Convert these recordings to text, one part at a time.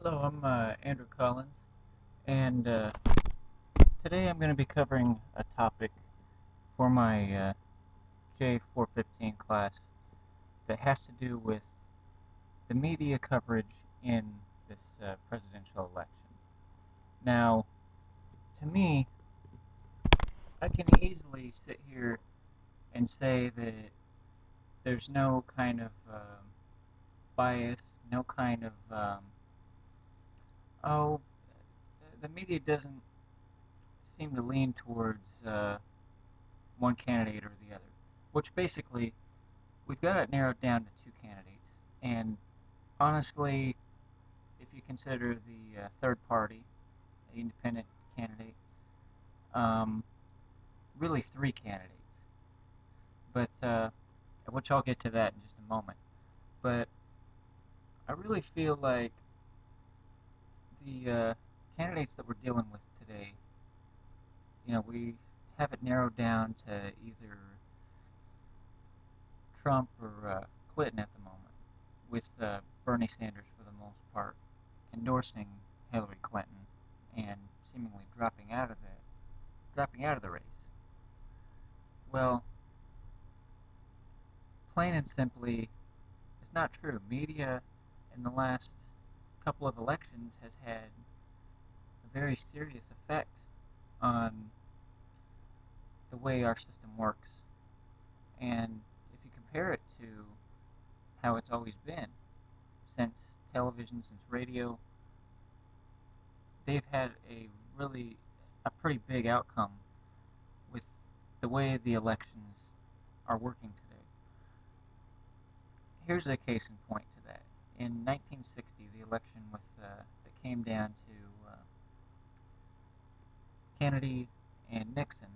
Hello, I'm Andrew Collins, and today I'm going to be covering a topic for my J415 class that has to do with the media coverage in this presidential election. Now, to me, I can easily sit here and say that there's no kind of bias, no kind of, oh, the media doesn't seem to lean towards one candidate or the other, which basically we've got it narrowed down to two candidates. And honestly, if you consider the third party, the independent candidate, um, really three candidates. But which I'll get to that in just a moment. But I really feel like the candidates that we're dealing with today, we have it narrowed down to either Trump or Clinton at the moment, with Bernie Sanders for the most part endorsing Hillary Clinton and seemingly dropping out of the race. Well, plain and simply, it's not true. Media in the last couple of elections has had a very serious effect on the way our system works. And if you compare it to how it's always been, since television, since radio, they've had a pretty big outcome with the way the elections are working today. Here's a case in point to that. In 1960, the election that came down to Kennedy and Nixon,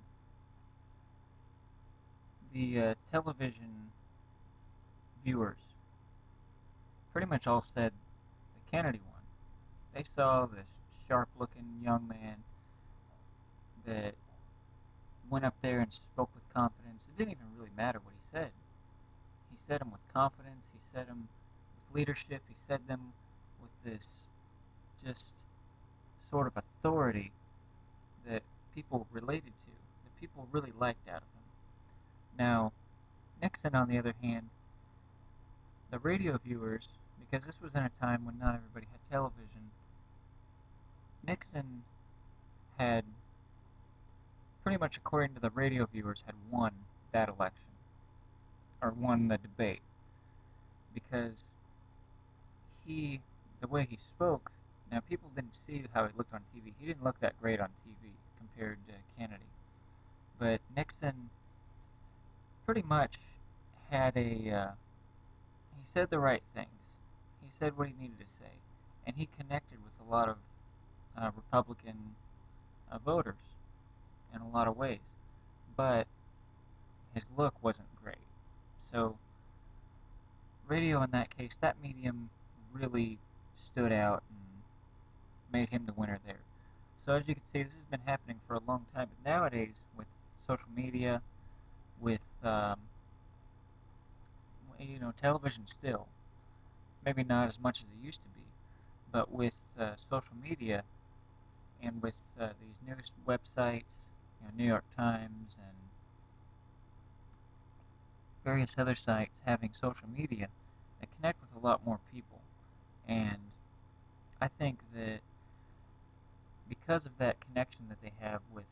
the television viewers pretty much all said that Kennedy won. They saw this sharp-looking young man that went up there and spoke with confidence. It didn't even really matter what he said. He said them with confidence. He said them with leadership. He said them with this just sort of authority that people related to, that people really liked out of him. Now, Nixon, on the other hand, the radio viewers, because this was in a time when not everybody had television, Nixon had, pretty much according to the radio viewers, had won that election, or won the debate, because the way he spoke, now people didn't see how he looked on TV. He didn't look that great on TV compared to Kennedy. But Nixon pretty much had he said the right things. He said what he needed to say. And he connected with a lot of Republican voters in a lot of ways. But his look wasn't great. So radio in that case, that medium really stood out and made him the winner there. So as you can see, this has been happening for a long time. But nowadays, with social media, with television still, maybe not as much as it used to be, but with social media and with these news websites, New York Times and various other sites having social media, they connect with a lot more people. And I think that because of that connection that they have with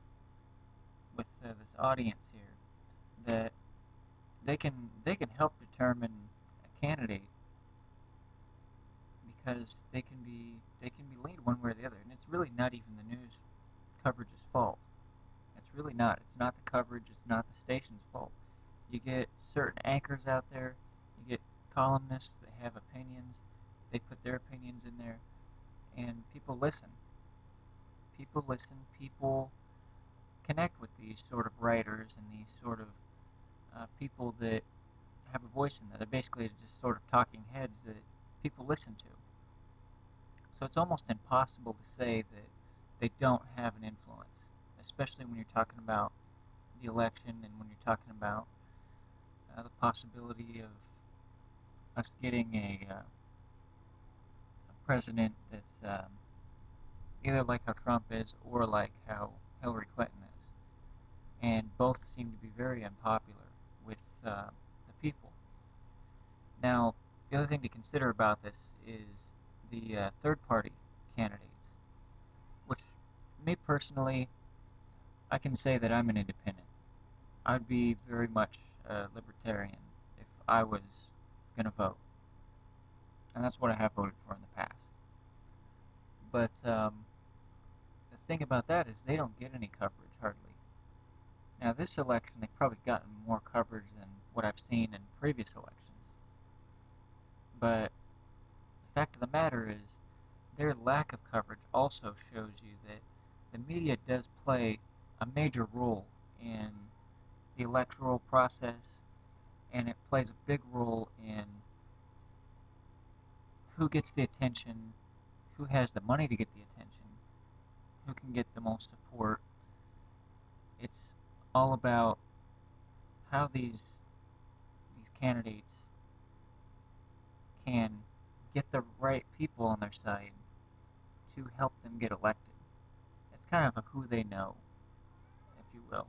this audience here, that they can help determine a candidate, because they can be leaned one way or the other, and it's really not even the news coverage's fault. It's really not. It's not the coverage. It's not the station's fault. You get certain anchors out there. You get columnists that have opinions. They put their opinions in there, and people listen. People listen. People connect with these sort of writers and these sort of people that have a voice in there. They're basically just sort of talking heads that people listen to. So it's almost impossible to say that they don't have an influence, especially when you're talking about the election and when you're talking about the possibility of us getting a president that's either like how Trump is or like how Hillary Clinton is. And both seem to be very unpopular with the people. Now, the other thing to consider about this is the third-party candidates, which, me personally, I can say that I'm an independent. I'd be very much a libertarian if I was going to vote, and that's what I have voted for in the past. But the thing about that is they don't get any coverage, hardly. Now, this election, they've probably gotten more coverage than what I've seen in previous elections. But the fact of the matter is, their lack of coverage also shows you that the media does play a major role in the electoral process, and it plays a big role in who gets the attention, who has the money to get the attention, who can get the most support. It's all about how these candidates can get the right people on their side to help them get elected. It's kind of a who they know, if you will.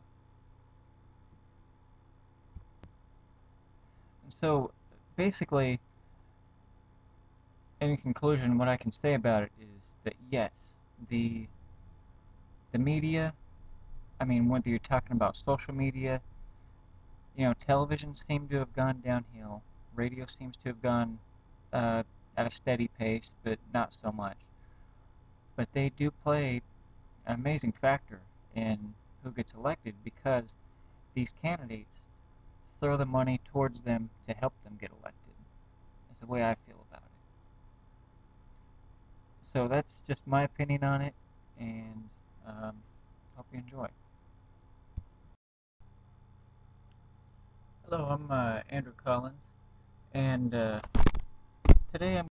And so, basically, in conclusion, what I can say about it is that yes, the media, I mean, whether you're talking about social media, television seemed to have gone downhill. Radio seems to have gone at a steady pace, but not so much. But they do play an amazing factor in who gets elected because these candidates throw the money towards them to help them get elected. That's the way I feel about it. So that's just my opinion on it, and hope you enjoy. Hello, I'm Andrew Collins, and today I'm